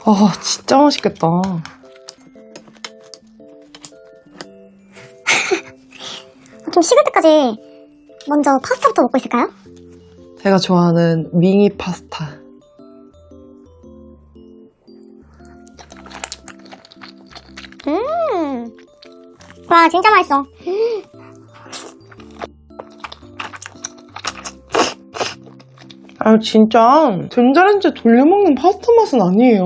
아, 진짜 맛있겠다. 좀 식을 때까지 먼저 파스타부터 먹고 있을까요? 제가 좋아하는 밍이 파스타. 와, 진짜 맛있어. 아, 진짜 전자레인지에 돌려먹는 파스타 맛은 아니에요.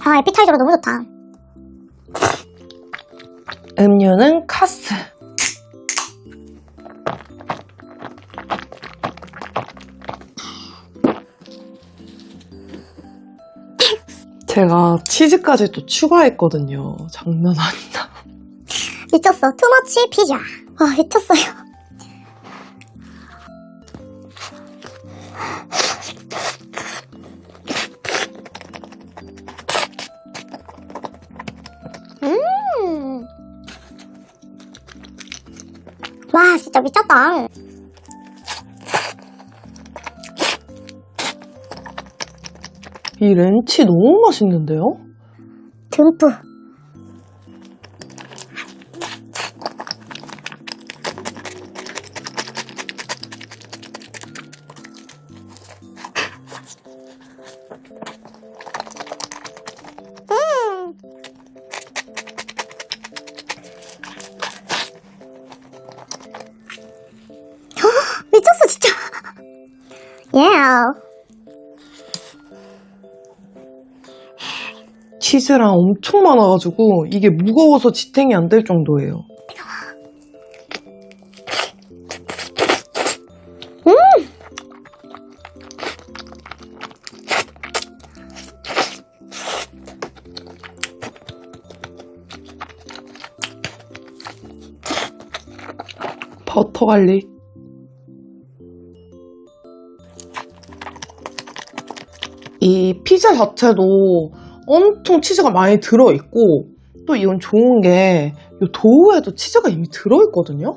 아, 에피타이저로 너무 좋다. 음료는 카스. 제가 치즈까지 또 추가했거든요. 장난 아니다. 미쳤어. 투머치 피자. 아, 미쳤어요. 와, 진짜 미쳤다. 이 렌치 너무 맛있는데요? 듬뿍. 미쳤어, 진짜. Yeah. 치즈랑 엄청 많아가지고 이게 무거워서 지탱이 안 될 정도예요. 버터 갈릭. 이 피자 자체도 엄청 치즈가 많이 들어있고, 또 이건 좋은 게 이 도우에도 치즈가 이미 들어있거든요?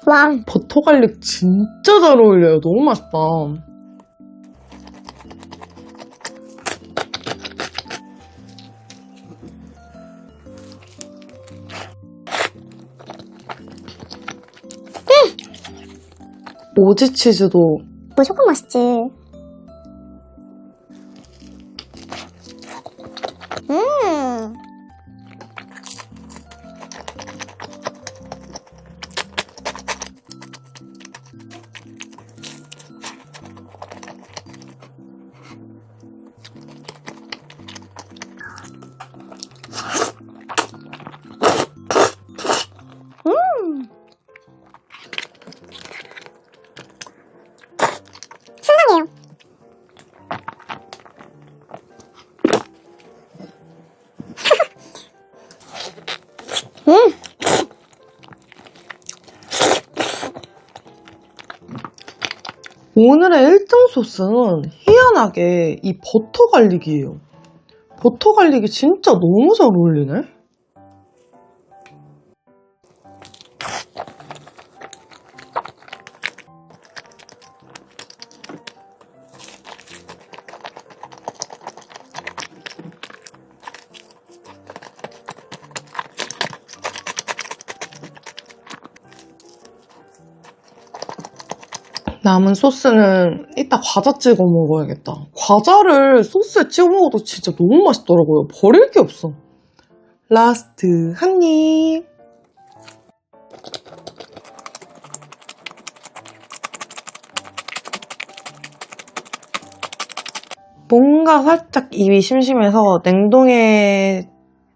와, 버터 갈릭 진짜 잘 어울려요. 너무 맛있다. 오지 치즈도 무조건 맛있지. 신상해요. 오늘의 1등 소스는 희한하게 이 버터 갈릭이에요. 버터 갈릭이 진짜 너무 잘 어울리네? 남은 소스는 이따 과자 찍어 먹어야겠다. 과자를 소스에 찍어 먹어도 진짜 너무 맛있더라고요. 버릴 게 없어. 라스트 한 입. 뭔가 살짝 입이 심심해서 냉동에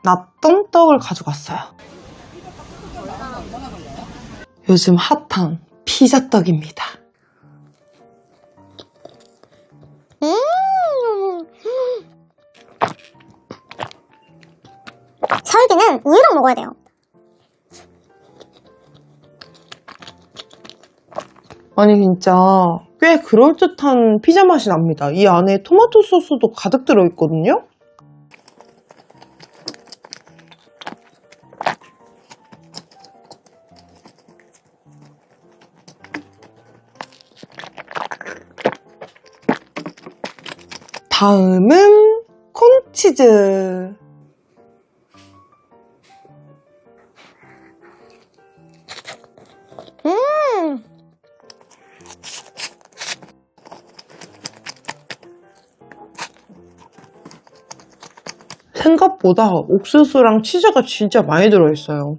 놨던 떡을 가져갔어요. 요즘 핫한 피자떡입니다. 설기는 우유랑 먹어야 돼요. 아니 진짜 꽤 그럴듯한 피자 맛이 납니다. 이 안에 토마토 소스도 가득 들어있거든요. 다음은 콘치즈. 생각보다 옥수수랑 치즈가 진짜 많이 들어있어요.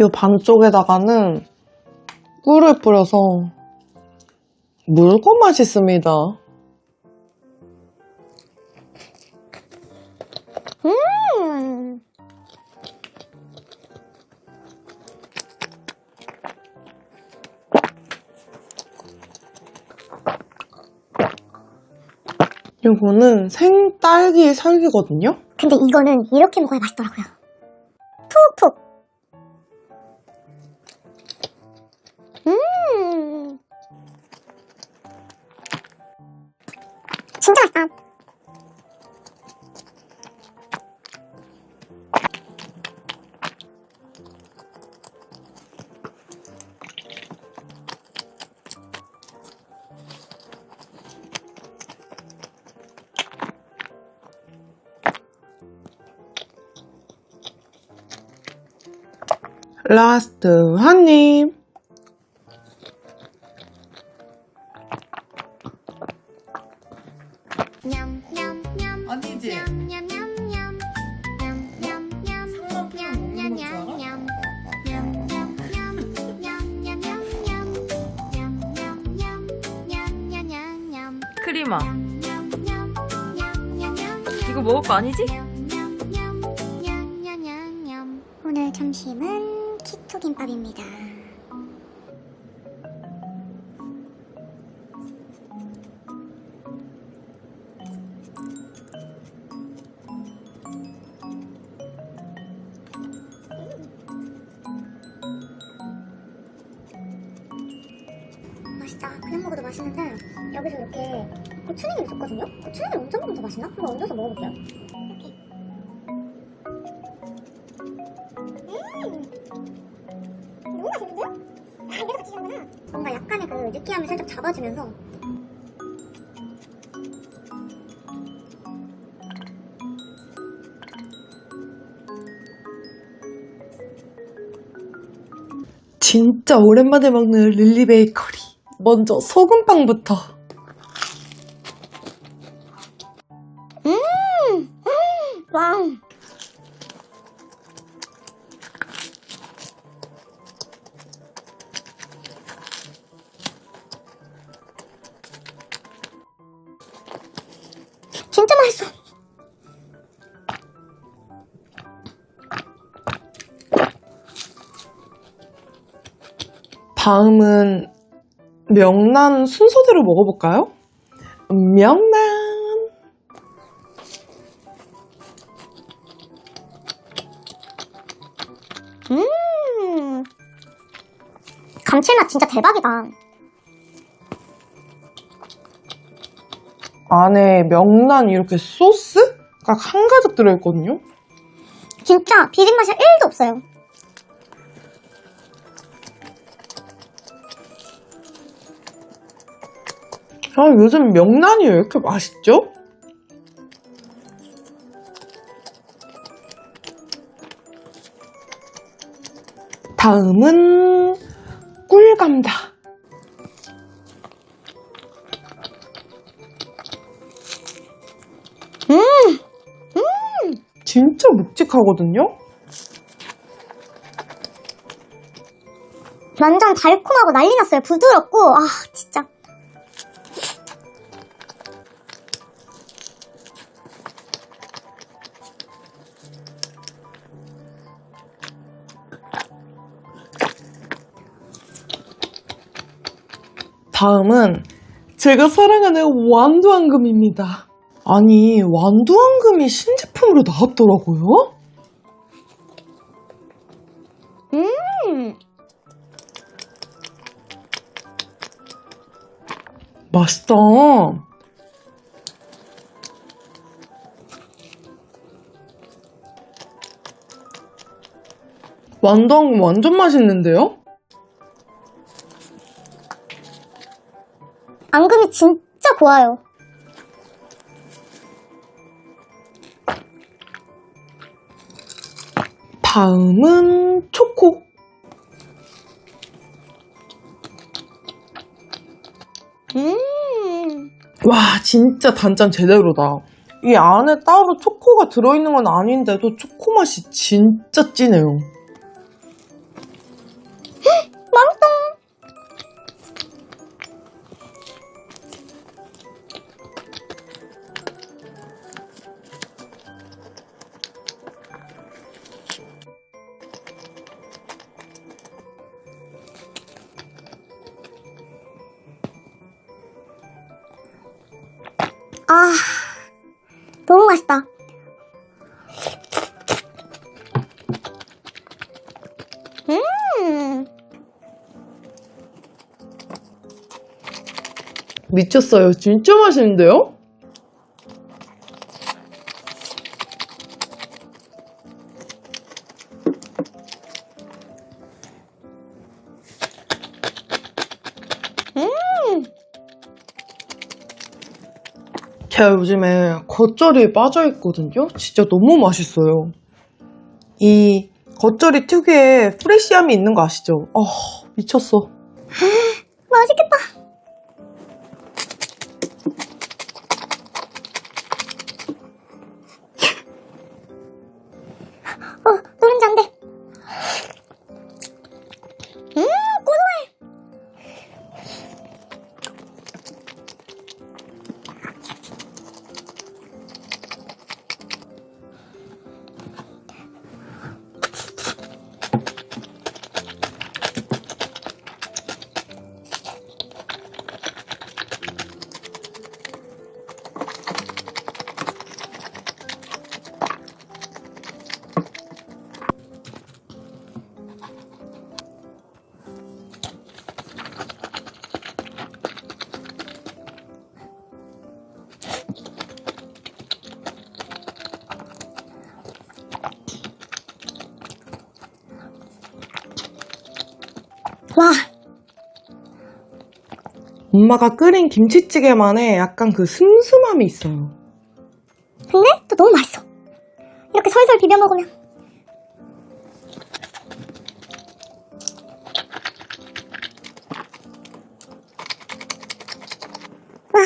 이 반쪽에다가는 꿀을 뿌려서 물고 맛있습니다. 이거는 생딸기 설기거든요? 근데 이거는 이렇게 먹어야 맛있더라고요. 푹푹. 진짜 맛있다. 라스트 한 입. 아니지? 크리마. 이거 먹을 거 아니지? 오늘 점심은 키토 김밥입니다. 맛있다. 그냥 먹어도 맛있는데 여기서 이렇게 고추냉이를 줬거든요? 고추냉이를 얹어 먹으면 더 맛있나? 한번 얹어서 먹어볼게요. 이렇게. 너무 맛있는데요? 아, 이래서 같이 주는구나. 뭔가 약간의 그 느끼함을 살짝 잡아주면서 진짜 오랜만에 먹는 릴리 베이커리. 먼저 소금빵부터. 와우. 진짜 맛있어. 다음은 명란 순서대로 먹어볼까요? 명란. 감칠맛 진짜 대박이다. 안에 명란 이렇게 소스가 한가득 들어있거든요? 진짜 비린맛이 1도 없어요. 아, 요즘 명란이 왜 이렇게 맛있죠? 다음은 꿀감자. 진짜 묵직하거든요? 완전 달콤하고 난리 났어요. 부드럽고 아 진짜. 다음은 제가 사랑하는 완두앙금입니다. 아니, 완두앙금이 신제품으로 나왔더라고요? 맛있다. 완두앙금 완전 맛있는데요? 안 진짜 고와요. 다음은 초코. 와, 진짜 단짠 제대로다. 이 안에 따로 초코가 들어있는 건 아닌데도 초코 맛이 진짜 진해요. 맛있다. 아, 너무 맛있다. 미쳤어요. 진짜 맛있는데요? 제가 요즘에 겉절이에 빠져있거든요? 진짜 너무 맛있어요. 이 겉절이 특유의 프레쉬함이 있는 거 아시죠? 미쳤어. 맛있겠다. 노른자 안 돼. 고소해. 와, 엄마가 끓인 김치찌개만의 약간 그 슴슴함이 있어요. 근데 또 너무 맛있어. 이렇게 설설 비벼 먹으면. 와.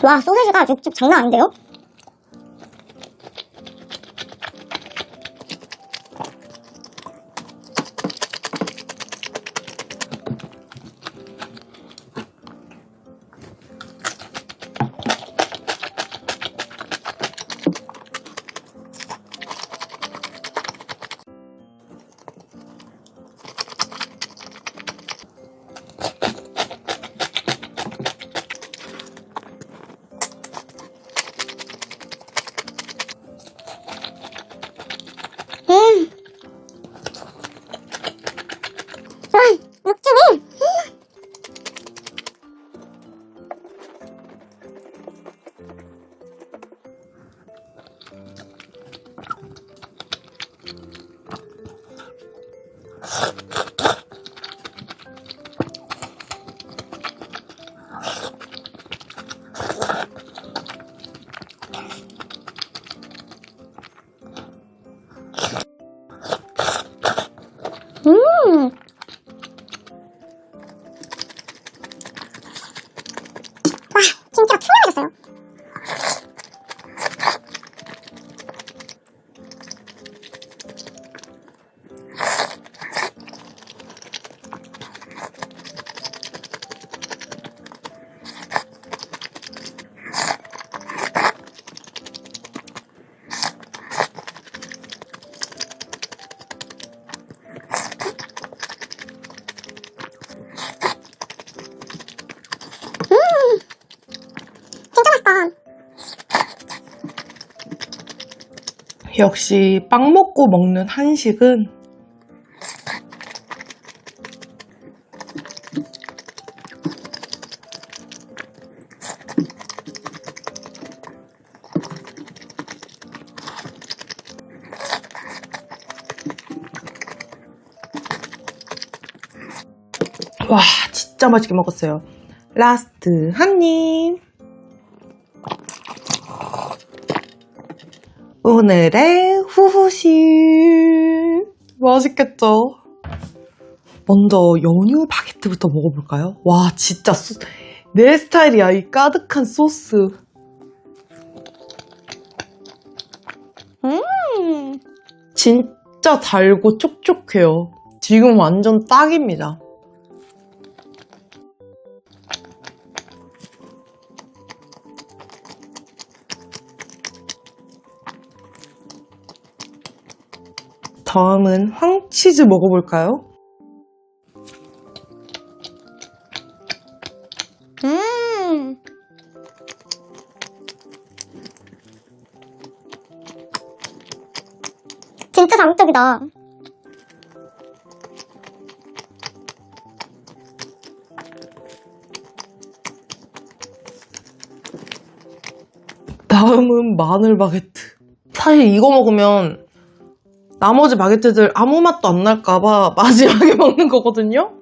와, 소세지가 육즙 장난 아닌데요? 육즙이. 와, 진짜 투명해졌어요. 진짜 맛있다. 역시 빵 먹고 먹는 한식은 와, 진짜 맛있게 먹었어요. 라스트 한 입. 오늘의 후후식. 맛있겠죠? 먼저 연유 바게트부터 먹어볼까요? 와, 진짜 내 스타일이야. 이 가득한 소스. 진짜 달고 촉촉해요. 지금 완전 딱입니다. 다음은 황치즈 먹어볼까요? 진짜 자극적이다. 다음은 마늘 바게트. 사실 이거 먹으면 나머지 바게트들 아무 맛도 안 날까봐 마지막에 먹는 거거든요?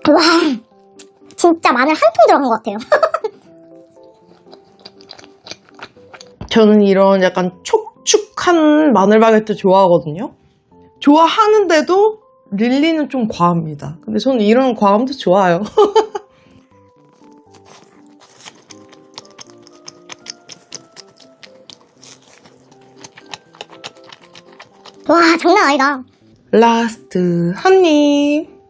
와, 진짜 마늘 한 통 들어간 것 같아요. 저는 이런 약간 촉촉한 마늘 바게트 좋아하거든요? 좋아하는데도 릴리는 좀 과합니다. 근데 저는 이런 과함도 좋아요. 와, 장난 아니다. 라스트 한 입.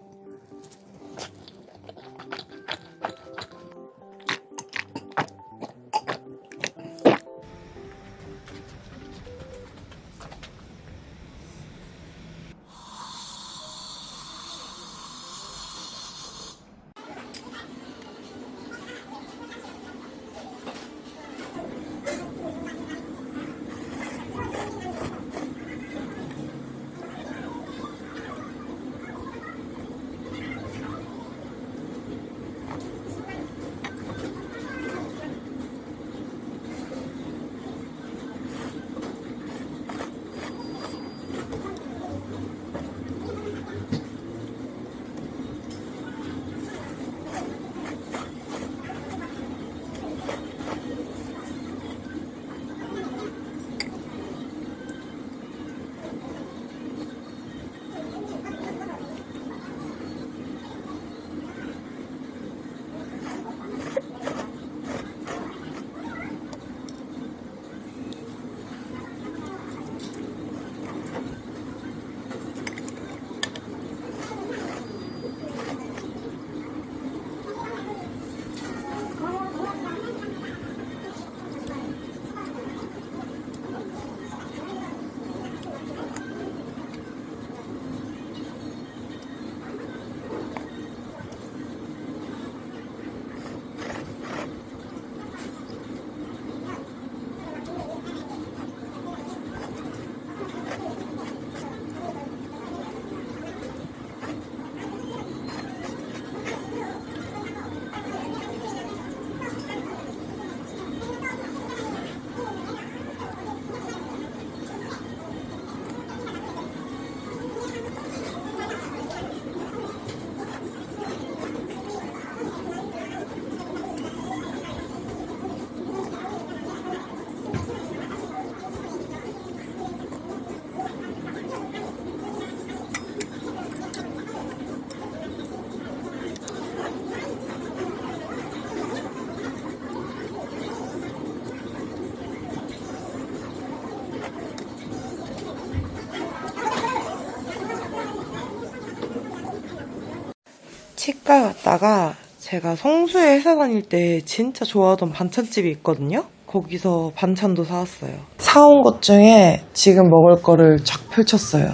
치과 갔다가 제가 성수에 회사 다닐 때 진짜 좋아하던 반찬집이 있거든요? 거기서 반찬도 사왔어요. 사온 것 중에 지금 먹을 거를 쫙 펼쳤어요.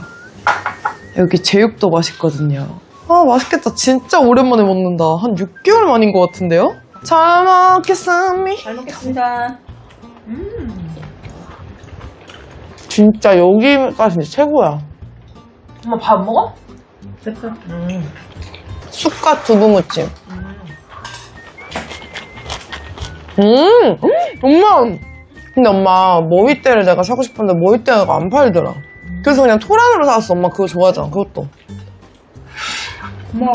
여기 제육도 맛있거든요. 아, 맛있겠다. 진짜 오랜만에 먹는다. 한 6개월 만인 것 같은데요? 잘 먹겠습니다. 잘 먹겠습니다. 진짜 여기가 진짜 최고야. 엄마 밥 먹어? 됐어. 쑥갓 두부무침. 엄마! 근데 엄마 머위대를 내가 사고 싶었는데 머위대가 안 팔더라. 그래서 그냥 토란으로 사왔어. 엄마 그거 좋아하잖아. 그것도. 뭐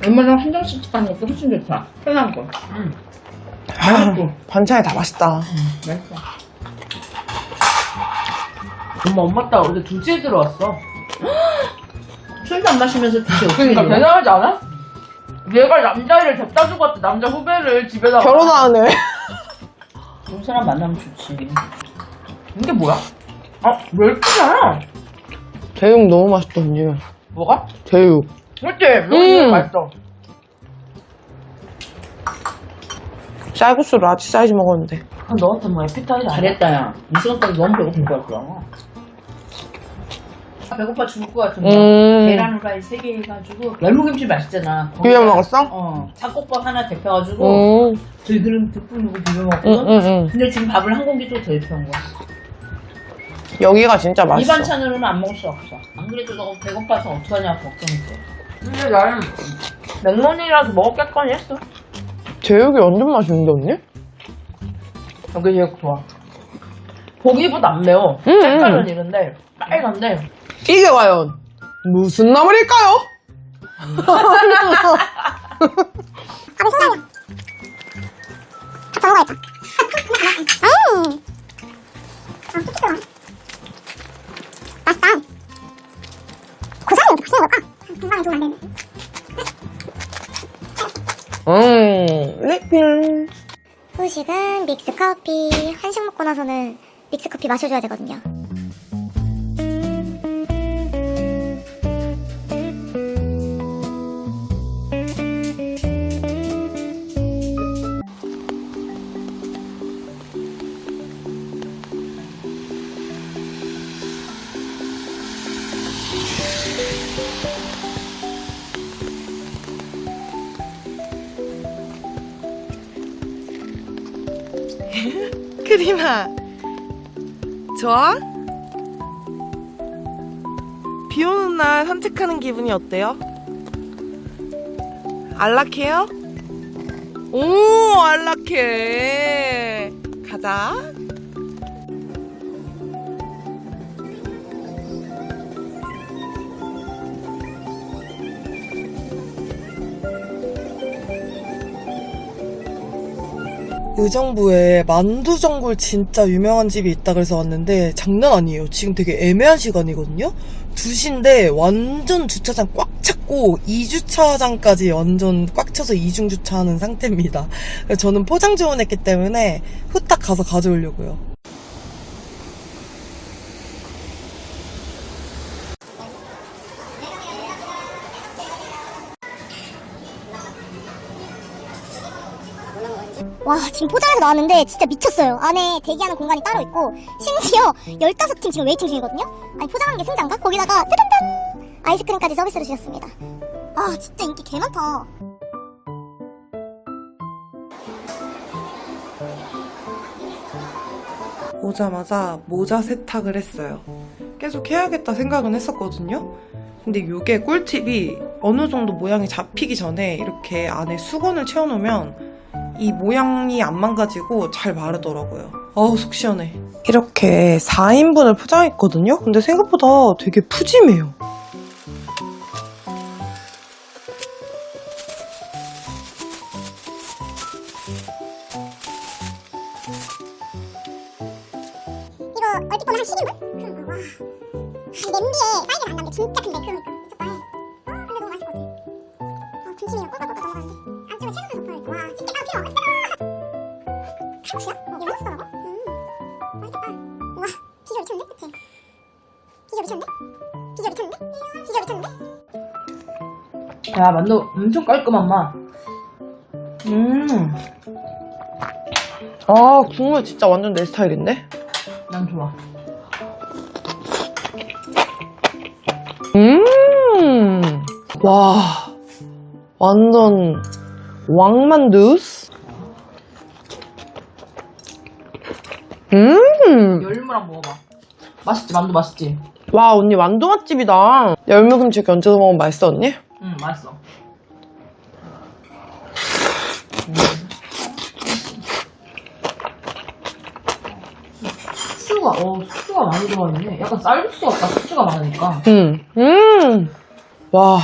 엄마랑 한정식 하는 것도 훨씬 좋다. 편한 거. 맛있고. 반찬이 다 맛있다. 맛있어. 엄마 따 어제 2시에 들어왔어. 술도 안 마시면서 2시에 그러니까 대단하지 않아? 얘가 남자애를 데려다 주고 왔대. 남자 후배를 집에다가. 결혼하네. 좋은 사람 만나면 좋지. 이게 뭐야? 아, 왜 이렇게 많아? 제육 너무 맛있다, 언니. 뭐가? 제육. 그치? 너무 맛있어. 쌀국수 라지 사이즈 먹었는데. 아, 너한테 뭐 에피타이저 잘했다, 야. 이 시간까지 너무 배고플 것 같더라. 배고파 죽을 것 같은 거. 계란 후라이 3개 해가지고. 열무김치 맛있잖아. 비벼 먹었어? 잡곡밥 하나 데펴가지고. 들기름 듬뿍 넣고 비벼 먹거든? 근데 지금 밥을 한 공기 또 더 데펴온 거야. 여기가 진짜 이 맛있어. 반찬으로는 안 먹을 수 없어. 안 그래도 너무 배고파서 어떡하냐고 걱정했어. 근데 나는 맥론이라도 먹었겠거니 했어. 제육이 완전 맛있는데, 언니? 여기 제육 좋아. 고기보다 안 매워. 색깔은 이런데 빨간데. 이게 과연 무슨 나물일까요? 밥이 신나요. 더 먹어야겠다. 아, 맛있다. 고사리 이렇게 맛있는 걸까? 건강에 좋으면 안 되는데. 리필. 후식은 믹스커피. 한식 먹고 나서는 믹스커피 마셔줘야 되거든요. 크리마 좋아? 비 오는 날 산책하는 기분이 어때요? 안락해요? 오 안락해. 가자. 의정부에 만두전골 진짜 유명한 집이 있다 그래서 왔는데 장난 아니에요. 지금 되게 애매한 시간이거든요. 2시인데 완전 주차장 꽉 찼고 2주차장까지 완전 꽉 차서 이중주차하는 상태입니다. 그래서 저는 포장 주문했기 때문에 후딱 가서 가져오려고요. 와, 지금 포장해서 나왔는데 진짜 미쳤어요. 안에 대기하는 공간이 따로 있고 심지어 15팀 지금 웨이팅 중이거든요. 아니 포장한 게 승자인가? 거기다가 따단단 아이스크림까지 서비스로 주셨습니다. 아 진짜 인기 개 많다. 오자마자 모자 세탁을 했어요. 계속 해야겠다 생각은 했었거든요. 근데 이게 꿀팁이 어느 정도 모양이 잡히기 전에 이렇게 안에 수건을 채워놓으면 이 모양이 안 망가지고 잘 마르더라고요. 어우 속 시원해. 이렇게 4인분을 포장했거든요. 근데 생각보다 되게 푸짐해요. 이거 얼핏 보면 한 10인분? 와. 냄비에 사이즈가 안 나는데 진짜 큰데 그러니까 미쳤다. 근데 너무 맛있을 것 같아. 군침이 꼴깍꼴깍 넘어가는데 안쪽에 채소도 덮어야지. 와 진짜 필요 없어. 혹시야? 이거 맛있더라고? 맛있겠다. 와 비주얼 미쳤는데? 그치? 비주얼 미쳤는데? 비주얼 미쳤는데? 비주얼 미쳤는데? 야, 만두 엄청 깔끔한 맛. 아 국물 진짜 완전 내 스타일인데? 난 좋아. 와 완전 왕만두스? 열무랑 먹어봐. 맛있지? 만두 맛있지? 와 언니 만두 맛집이다. 열무김치 얹어서 먹으면 맛있어 언니? 응, 맛있어. 숙주가 많이 들어있네. 약간 쌀국수 같다, 숙주가 많으니까. 와,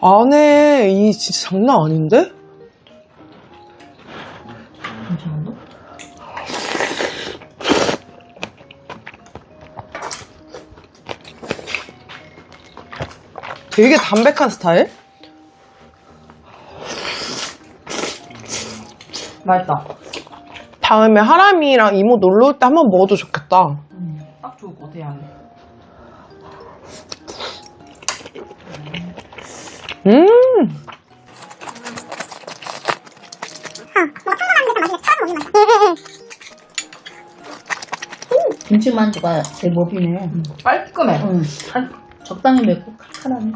안에 이 진짜 장난 아닌데? 괜찮은데? 되게 담백한 스타일? 맛있다. 다음에 하람이랑 이모 놀러 올 때 한번 먹어도 좋겠다. 딱 좋을 것 같아, 양이. 김치만두가 제법이네. 깔끔해. 적당히 맵고 칼칼하네.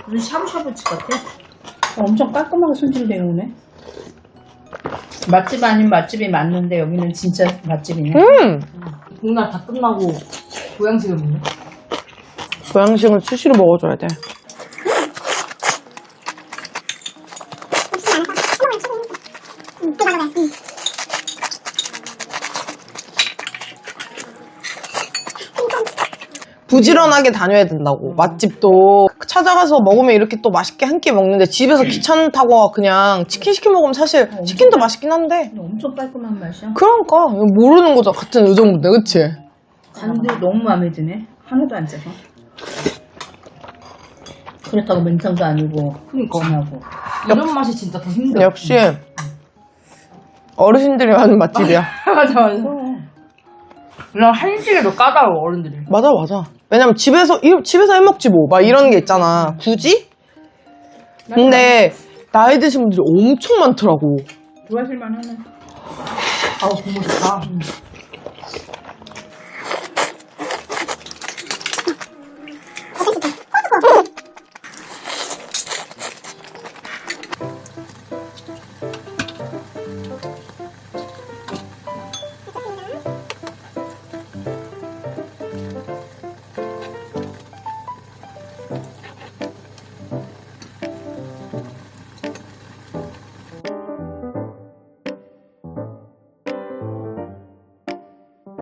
무슨 샤브샤브집 같아. 엄청 깔끔하게 손질되어 오네. 맛집 아닌 맛집이 맞는데 여기는 진짜 맛집이네. 복날 다 끝나고 보양식을 먹네. 보양식은 수시로 먹어줘야 돼. 부지런하게 다녀야 된다고. 맛집도 찾아가서 먹으면 이렇게 또 맛있게 한 끼 먹는데 집에서 귀찮다고 그냥 치킨 시켜 먹으면 사실 치킨도 맛있긴 한데 근데 엄청 깔끔한 맛이야. 그러니까 이거 모르는 거죠. 같은 요정인데 그치? 간도 너무 마음에 드네. 하나도 안 짜서. 그렇다고 맹탕도 아니고 그니까. 진하고. 이런 맛이 진짜 더 힘들어. 역시 어르신들이 하는 맛집이야. 맞아. 그냥 한식에도 까다로워, 어른들이. 맞아. 왜냐면 집에서 해먹지 뭐 막 이런 게 있잖아. 굳이? 근데 나이 드신 분들이 엄청 많더라고. 좋아하실만 하네. 아우, 국물 좋다.